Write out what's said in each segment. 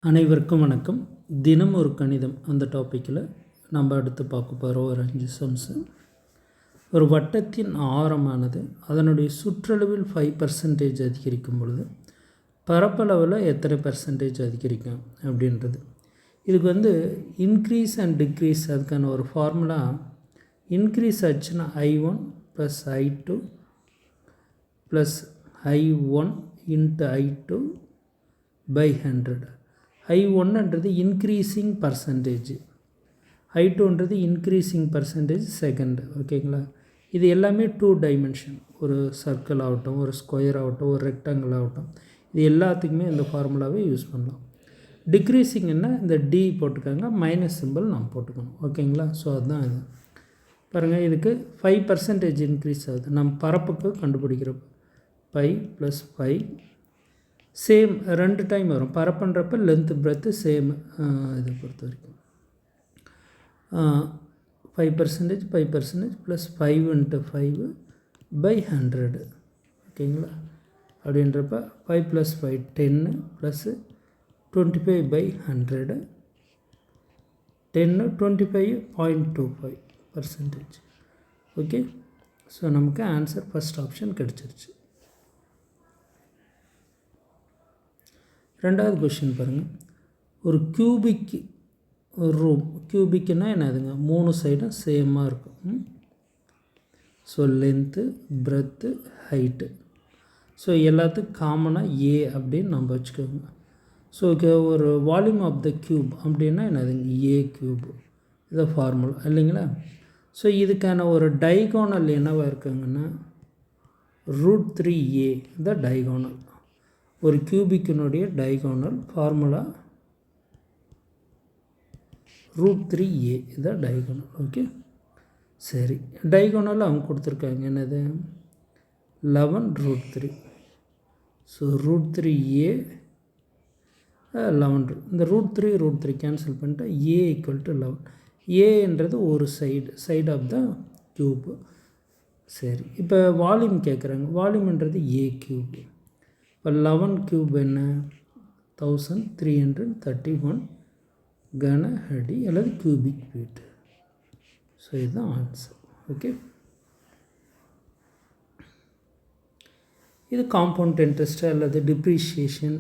அனைவருக்கும் வணக்கம். தினம் ஒரு கணிதம் அந்த டாப்பிக்கில் நம்ம அடுத்து பார்க்க போகிறோம் ஒரு 5 சம்ஸு. ஒரு வட்டத்தின் ஆரமானது அதனுடைய சுற்றளவில் 5% அதிகரிக்கும் பொழுது பரப்பளவில் எத்தனை பர்சன்டேஜ் அதிகரிக்கும் அப்படின்றது. இதுக்கு இன்க்ரீஸ் அண்ட் டிக்ரீஸ் அதுக்கான ஒரு ஃபார்முலா. இன்க்ரீஸ் ஆச்சுன்னா I1 + I2 + I1 × I2 / 100. I1ன்றது இன்க்ரீஸிங் பர்சன்டேஜ், I2ன்றது இன்க்ரீஸிங் பர்சன்டேஜ் செகண்ட். ஓகேங்களா? இது எல்லாமே 2 டைமென்ஷன். ஒரு சர்க்கிள் ஆகட்டும், ஒரு ஸ்கொயர் ஆகட்டும், ஒரு ரெக்டாங்கிள் ஆகட்டும், இது எல்லாத்துக்குமே இந்த ஃபார்முலாவே யூஸ் பண்ணலாம். டிக்ரீஸிங்னா இந்த டி போட்டுக்காங்க, மைனஸ் சிம்பிள் நம்ம போட்டுக்கணும். ஓகேங்களா? ஸோ அதுதான் இது. பாருங்கள், இதுக்கு 5% இன்க்ரீஸ் ஆகுது. நம்ம பரப்புக்கு கண்டுபிடிக்கிறப்ப 5 + 5 சேம் 2 டைம் வரும். பரப்புன்றப்ப லென்த்து பிரெத்து சேம். இதை பொறுத்த வரைக்கும் 5% 5% + 5 × 5 / 100. ஓகேங்களா? அப்படின்றப்ப 5 + 5 10 + 25 / 100 10 25.25%. ஓகே. ஸோ நமக்கு ஆன்சர் ஃபஸ்ட் ஆப்ஷன் கிடச்சிருச்சு. ரெண்டாவது கொஷின் பாருங்கள். ஒரு கியூபிக் ரூம், கியூபிக்னா என்னதுங்க? 3 சைடும் சேமாக இருக்கும். So length, breadth, height. So எல்லாத்துக்கும் காமனாக ஏ அப்படின்னு நம்ம வச்சுக்கோங்க. ஸோ ஒரு வால்யூம் ஆஃப் த க்யூப் அப்படின்னா என்னதுங்க? ஏ க்யூப். இதை ஃபார்முலா இல்லைங்களா? ஸோ இதுக்கான ஒரு டைகோனல் என்னவாக இருக்குங்கன்னா √3a த டைகோனல். ஒரு கியூபிக்கினுடைய டைகோனல் ஃபார்முலா √3a இதான் டைகோனல். ஓகே, சரி. டைகோனல் அவங்க கொடுத்துருக்காங்க என்னது? 11√3. So √3a 11. இந்த √3 கேன்சல் பண்ணிட்டா a = 11. ஏன்றது ஒரு சைடு ஆஃப் த க்யூப். சரி, இப்போ வால்யூம் கேட்குறாங்க. வால்யூம்ன்றது a க்யூப். இப்போ 11 க்யூப் என்ன? 1331 கன அடி அல்லது கியூபிக் ஃபீட். ஸோ இதுதான் ஆன்சர். ஓகே, இது காம்பவுண்ட் இன்ட்ரெஸ்ட் அல்லது டிப்ரிஷியேஷன்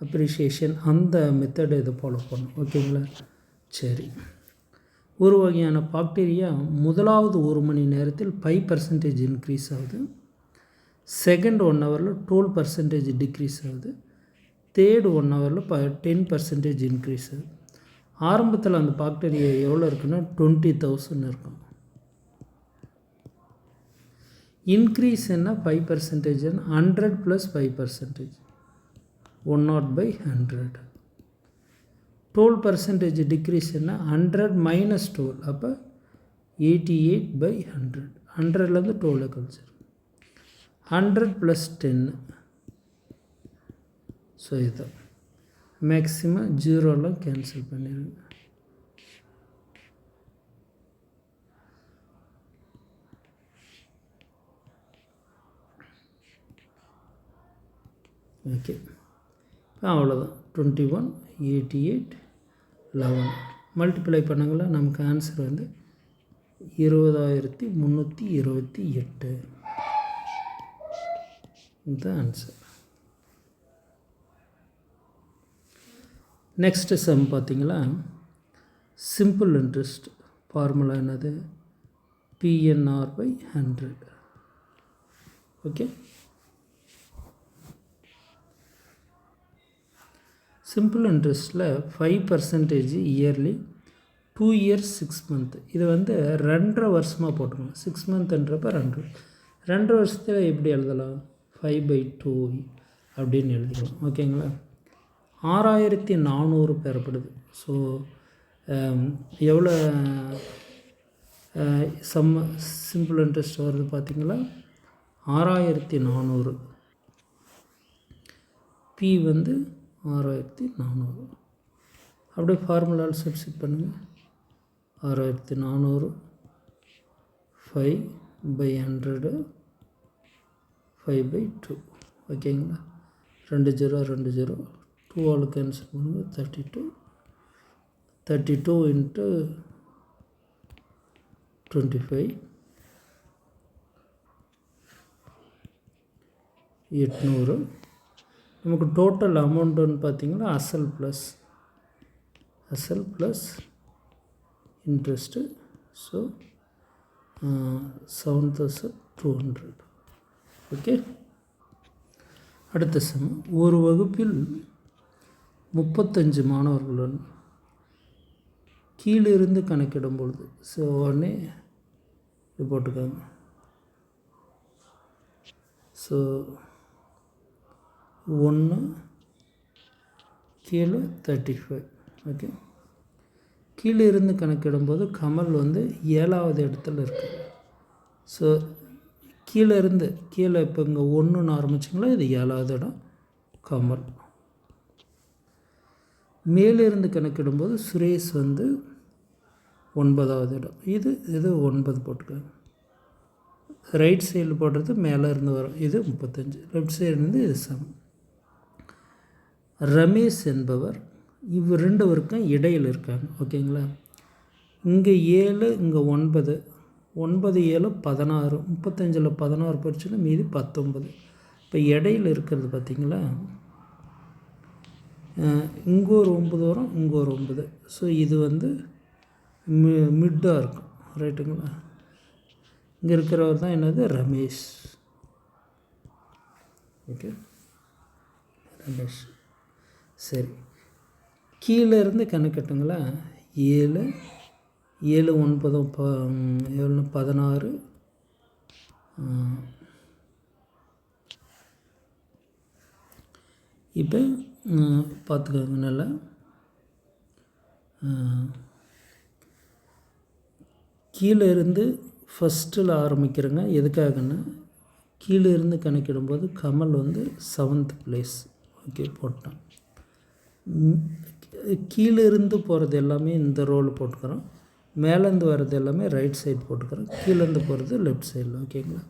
அப்ரிஷியேஷன் அந்த மெத்தடை இதை ஃபாலோ பண்ணும். ஓகேங்களா? சரி. ஒரு வகையான பாக்டீரியா முதலாவது 1 மணி நேரத்தில் 5% இன்க்ரீஸ் ஆகுது. செகண்ட் 1 ஹவரில் 12% டிக்ரீஸ் ஆகுது. தேர்டு 1 ஹவரில் 10% இன்க்ரீஸ் ஆகுது. ஆரம்பத்தில் அந்த பாக்டீரியா எவ்வளோ இருக்குன்னா 20,000 இருக்கும். இன்க்ரீஸ் என்ன? 5%. 100 + 5%, 100/100. 12% டிக்ரீஸ் என்ன? 100 - 12, அப்போ 88/100. 100லேருந்து 12 கழிச்சிடும். 100 + 10. ஸோ இதுதான் மேக்ஸிமம். 0லாம் கேன்சல் பண்ணிடுங்க. ஓகே, அவ்வளோதான். 21 88 11 மல்டிப்ளை பண்ணுங்களா, நமக்கு ஆன்சர் 20,328. இதுதான் ஆன்சர். நெக்ஸ்ட்டு சம் பார்த்தீங்களா? சிம்பிள் இன்ட்ரெஸ்ட் ஃபார்முலா என்னது? PNR/100. ஓகே, சிம்பிள் இன்ட்ரெஸ்ட்டில் 5% இயர்லி, 2 இயர்ஸ் 6 மந்த். இது 2.5 வருஷமாக போட்டுக்கணும். 6 மந்த்ன்றப்ப 2 வருஷத்தில் எப்படி எழுதலாம்? 5/2 அப்படின்னு எழுதிக்கலாம். ஓகேங்களா? 6400 பெறப்படுது. ஸோ எவ்வளோ சிம்பிள் இன்ட்ரெஸ்ட் வருது பார்த்தீங்களா? 6400. பி 6400. அப்படியே ஃபார்முலாவில் சப்ஸ்டிட் பண்ணுங்கள். 6400 5/100 5/2. ஓகேங்களா? 2 0 2 0 2ஆல் கேன்சல் பண்ணுங்கள். 32 இன்ட்டு 25 800. நமக்கு டோட்டல் அமௌண்ட்டுன்னு பார்த்தீங்கன்னா அசல் ப்ளஸ் இன்ட்ரெஸ்ட்டு. ஸோ 7200. ஓகே. அடுத்த சம். ஒரு வகுப்பில் 35 மாணவர்களுடன் கீழிருந்து கணக்கிடும் பொழுது, ஸோ உடனே இது போட்டுக்காங்க. ஸோ 1 கீழே 35. ஓகே. கீழே இருந்து கணக்கிடும்போது கமல் வந்து 7வது இடத்துல இருக்குது. ஸோ கீழே இப்போ இங்கே 1ன்னு ஆரம்பிச்சிங்களா, இது 7வது இடம் கமல். மேலிருந்து கணக்கிடும்போது சுரேஷ் வந்து 9வது இடம். இது 9 போட்டுக்காங்க. ரைட் சைடில் போடுறது மேலே இருந்து வரும், இது 35. லெஃப்ட் சைடுலேருந்து இது 7. ரமேஷ் என்பவர் ரெண்டுவருக்கும் இடையில் இருக்காங்க. ஓகேங்களா. இங்கே 7, இங்கே 9. 9 7 16. 35 16 போச்சுன்னா மீதி 19. இப்போ இடையில் இருக்கிறது பார்த்திங்களா, இங்கே ஒரு 9 வரும், இங்கே ஒரு 9. ஸோ இது வந்து மிட்டாக இருக்கும். ரைட்டுங்களா. இங்கே இருக்கிறவர் தான் என்னது, ரமேஷ். ஓகே, ரமேஷ். சரி, கீழே இருந்து கணக்கட்டுங்களா. 7 7 9 7 16. இப்போ பார்த்துக்கோங்க நல்லா. கீழே இருந்து ஃபஸ்ட்டில் ஆரம்பிக்கிறேங்க. எதுக்காகன்னா கீழே இருந்து கணக்கிடும்போது கமல் வந்து 7th place. ஓகே, போட்டான். கீழே இருந்து போகிறது எல்லாமே இந்த ரோல் போட்டுக்கிறோம். மேலேருந்து வர்றது எல்லாமே ரைட் சைடு போட்டுக்கிறோம். கீழேருந்து போகிறது லெஃப்ட் சைடில். ஓகேங்களா.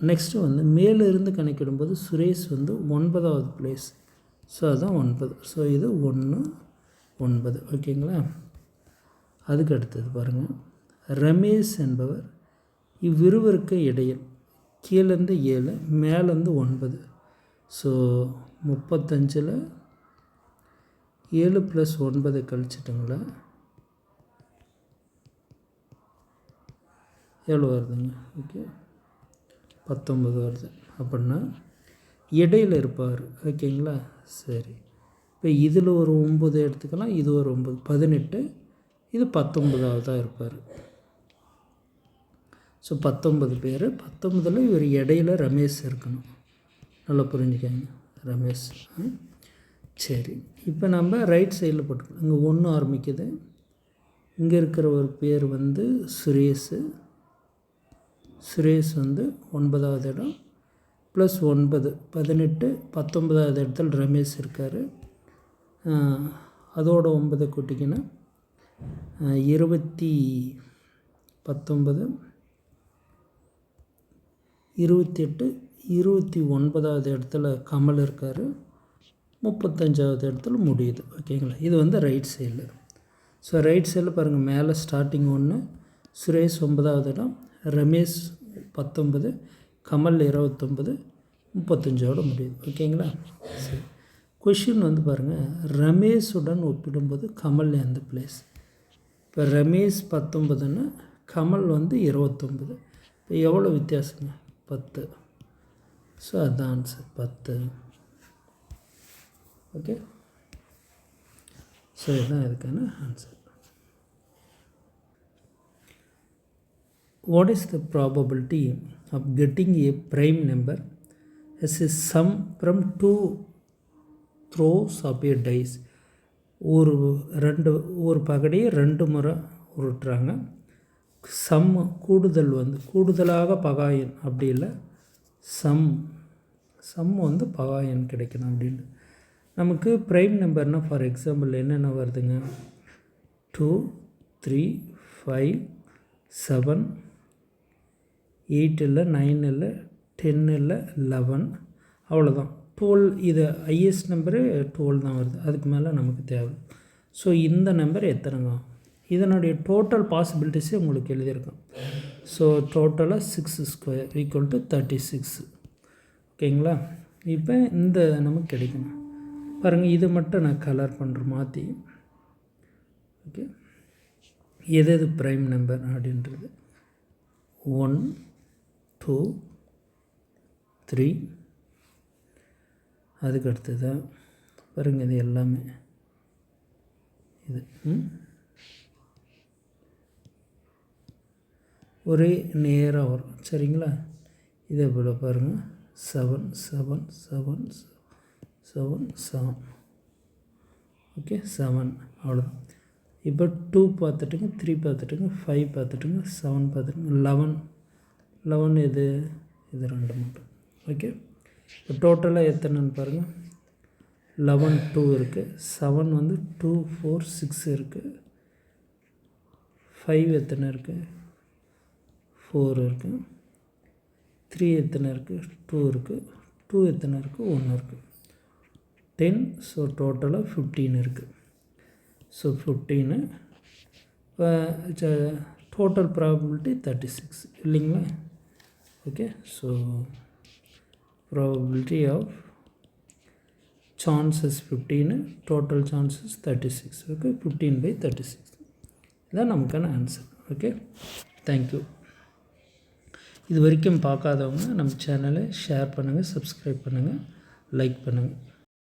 நெக்ஸ்ட்டு வந்து மேலே இருந்து கணக்கிடும்போது சுரேஷ் வந்து 9வது place. ஸோ அதுதான் 9. ஸோ இது 1 9. ஓகேங்களா. அதுக்கு அடுத்தது பாருங்கள். ரமேஷ் என்பவர் இவ்விருவருக்கு இடையில் கீழேருந்து 7 மேலேருந்து 9. ஸோ 35 7 + 9 கழிச்சிட்டுங்களா, எவ்வளோ வருதுங்க? ஓகே, 19 வருது. அப்படின்னா இடையில் இருப்பார். ஓகேங்களா. சரி, இப்போ இதில் ஒரு 9 எடுத்துக்கலாம், இது ஒரு 9 18. இது 19வது இருப்பார். ஸோ 19 பேர். 19ல் இவர் இடையில் ரமேஷ் இருக்கணும். நல்லா புரிஞ்சுக்கங்க, ரமேஷ். சரி, இப்போ நம்ம ரைட் சைடில் போட்டுக்கலாம். இங்கே 1 ஆரம்பிக்குது. இங்கே இருக்கிற ஒரு பேர் வந்து சுரேஷ் வந்து 9வது இடம் ப்ளஸ் 9 18 19வது இடத்துல ரமேஷ் இருக்கார். அதோட 9 கூட்டிங்கன்னா 19 28 28 29வது இடத்துல கமல் இருக்கார். 35வது இடத்துல முடியுது. ஓகேங்களா. இது வந்து ரைட் சைடில். ஸோ ரைட் சைடில் பாருங்கள், மேலே ஸ்டார்டிங் 1, சுரேஷ் 9வது இடம், ரமேஷ் 19, கமல் 29, 35ஓடு முடியுது. ஓகேங்களா. சரி, கொஷின் வந்து பாருங்கள், ரமேஷுடன் ஒப்பிடும்போது கமல் எந்த பிளேஸ். இப்போ ரமேஷ் 19ன்னா கமல் வந்து 29. இப்போ எவ்வளோ வித்தியாசங்க? 10. ஸோ அதுதான் ஆன்சர், 10. ஓகே. ஸோ இதுதான் இதுக்கான answer. What is the probability of getting a prime number as a sum from 2 throws of a dice? ஒரு பகடியை 2 முறை உருட்டுறாங்க. கூடுதல் வந்து கூடுதலாக பகாயன் அப்படி இல்லை, சம் வந்து பகாயன் கிடைக்கணும் அப்படின்னு. நமக்கு ப்ரைம் நம்பர்னால் ஃபார் எக்ஸாம்பிள் என்னென்ன வருதுங்க? 2 3 5 7 8 இல்லை, 9 இல்லை, 10 இல்லை, 11. அவ்வளோதான். 12 இது ஹையஸ்ட் நம்பரு 12 தான் வருது, அதுக்கு மேலே நமக்கு தேவை. ஸோ இந்த நம்பர் எத்தனைங்க, இதனுடைய டோட்டல் பாசிபிலிட்டிஸே உங்களுக்கு எழுதியிருக்கோம். ஸோ டோட்டலாக 6 ஸ்கொயர் ஈக்குவல் டு 36. ஓகேங்களா? இப்போ இந்த நமக்கு கிடைக்கணும் பாருங்கள். இது மட்டும் நான் கலர் பண்ணுறேன் மாற்றி. ஓகே, எது எது ப்ரைம் நம்பர் அப்படின்றது 1 2 3. அதுக்கு அடுத்தது பாருங்கள், இது எல்லாமே இது ஒரே நேராக வரும். சரிங்களா? இதே போல் பாருங்கள் 7 7 7 7 7. ஓகே, 7 அவ்வளோதான். இப்போ 2 பார்த்துட்டுங்க, 3 பார்த்துட்டுங்க, 5 பார்த்துட்டுங்க, 7 பார்த்துட்டுங்க, 11 11 இது ரெண்டு மட்டும். ஓகே, இப்போ டோட்டலாக எத்தனைன்னு பாருங்கள். 11 2 இருக்குது, 7 வந்து 2 4 6 இருக்குது, 5 எத்தனை இருக்குது 4 இருக்குது, 3 எத்தனை இருக்குது 2 இருக்குது, 2 எத்தனை இருக்குது 1 இருக்குது, 10. ஸோ டோட்டலாக 15 இருக்குது. ஸோ 15 டோட்டல் ப்ராபபிலிட்டி 36 இல்லைங்களா? Okay, so probability of chances 15, total chances 36. Okay, 15/36 இதுதான் நமக்கான ஆன்சர். Okay, thank you. இது வரைக்கும் பார்க்காதவங்க நம்ம சேனலை ஷேர் பண்ணுங்கள், சப்ஸ்கிரைப் பண்ணுங்கள், லைக் பண்ணுங்கள்.